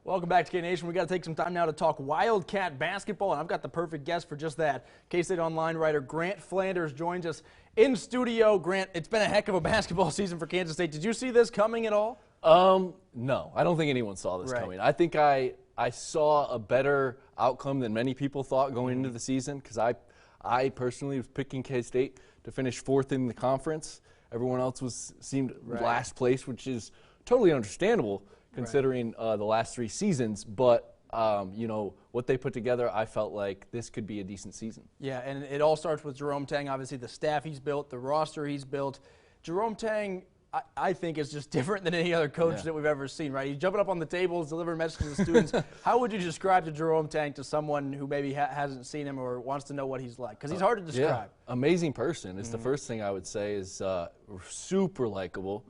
Welcome back to K-Nation. We got to take some time now to talk Wildcat basketball, and I've got the perfect guest for just that. K-State Online writer Grant Flanders joins us in studio. Grant, it's been a heck of a basketball season for Kansas State. Did you see this coming at all? No, I don't think anyone saw this coming. I think I saw a better outcome than many people thought going into the season, because I personally was picking K-State to finish 4th in the conference. Everyone else seemed last place, which is totally understandable considering the last 3 seasons. But, you know, what they put together, I felt like this could be a decent season. Yeah, and it all starts with Jerome Tang, obviously the staff he's built, the roster he's built. Jerome Tang, I think, is just different than any other coach that we've ever seen, right? He's jumping up on the tables, delivering messages to students. How would you describe to Jerome Tang to someone who maybe hasn't seen him or wants to know what he's like? Because he's hard to describe. Yeah. Amazing person is the first thing I would say. Is super likable,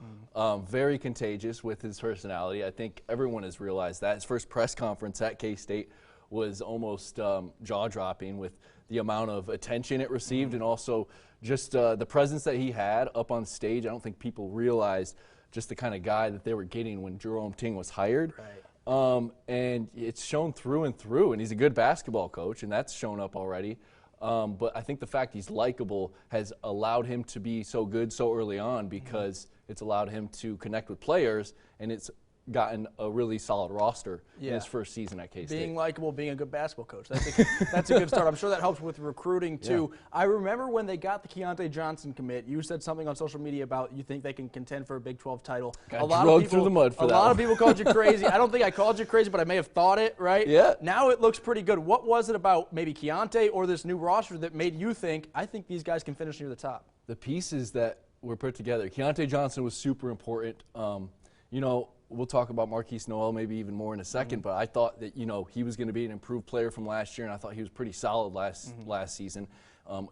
very contagious with his personality. I think everyone has realized that. His first press conference at K-State was almost jaw-dropping with the amount of attention it received, and also just the presence that he had up on stage. I don't think people realized just the kind of guy that they were getting when Jerome Tang was hired. And it's shown through and through, and he's a good basketball coach, and that's shown up already. But I think the fact he's likable has allowed him to be so good so early on, because it's allowed him to connect with players, and it's gotten a really solid roster in his first season at K-State. Being likable, being a good basketball coach. That's a good start. I'm sure that helps with recruiting, too. I remember when they got the Keontae Johnson commit, you said something on social media about you think they can contend for a Big 12 title. Got drugged through the mud for that. A lot of people called you crazy. I don't think I called you crazy, but I may have thought it, right? Yeah. Now it looks pretty good. What was it about maybe Keontae or this new roster that made you think, I think these guys can finish near the top? The pieces that were put together. Keontae Johnson was super important. You know, we'll talk about Markquis Nowell maybe even more in a second, but I thought that, you know, he was going to be an improved player from last year, and I thought he was pretty solid last season.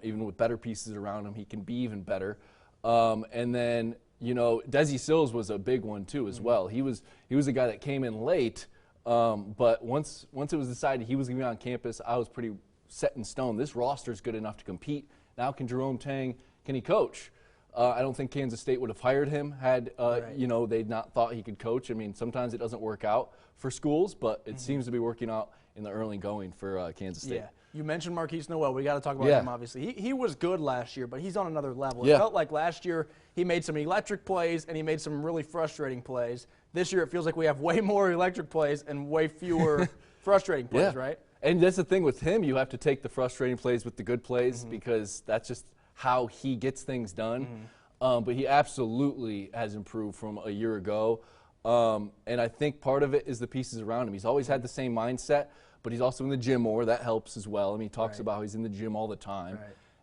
Even with better pieces around him, he can be even better. And then, you know, Desi Sills was a big one too as well. He was a guy that came in late, but once it was decided he was going to be on campus, I was pretty set in stone. This roster is good enough to compete. Now can Jerome Tang, can he coach? I don't think Kansas State would have hired him had, you know, they'd not thought he could coach. I mean, sometimes it doesn't work out for schools, but it seems to be working out in the early going for Kansas State. Yeah. You mentioned Markquis Nowell. We got to talk about him, obviously. He was good last year, but he's on another level. It felt like last year he made some electric plays and he made some really frustrating plays. This year it feels like we have way more electric plays and way fewer frustrating plays, right? And that's the thing with him. You have to take the frustrating plays with the good plays, because that's just how he gets things done. But he absolutely has improved from a year ago. And I think part of it is the pieces around him. He's always had the same mindset, but he's also in the gym more. That helps as well. I mean, he talks about how he's in the gym all the time.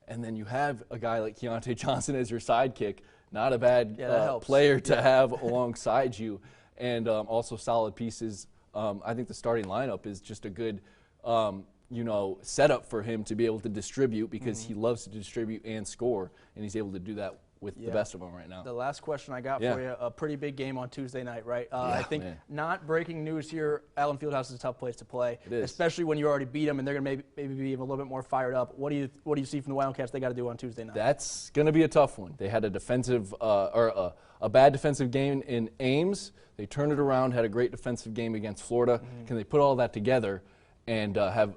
And then you have a guy like Keontae Johnson as your sidekick. Not a bad player to have alongside you. And also solid pieces. I think the starting lineup is just a good you know, setup for him to be able to distribute, because he loves to distribute and score, and he's able to do that with the best of them right now. The last question I got for you, a pretty big game on Tuesday night, right? I think not breaking news here, Allen Fieldhouse is a tough place to play, especially when you already beat them and they're going to maybe be even a little bit more fired up. What do you see from the Wildcats they got to do on Tuesday night? That's going to be a tough one. They had a defensive or a bad defensive game in Ames. They turned it around, had a great defensive game against Florida. Can they put all that together and have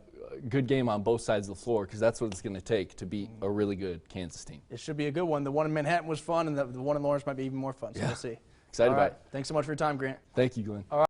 good game on both sides of the floor, because that's what it's going to take to beat a really good Kansas team. It should be a good one. The one in Manhattan was fun, and the one in Lawrence might be even more fun, so we'll see. Excited about it. Thanks so much for your time, Grant. Thank you, Glenn. All right.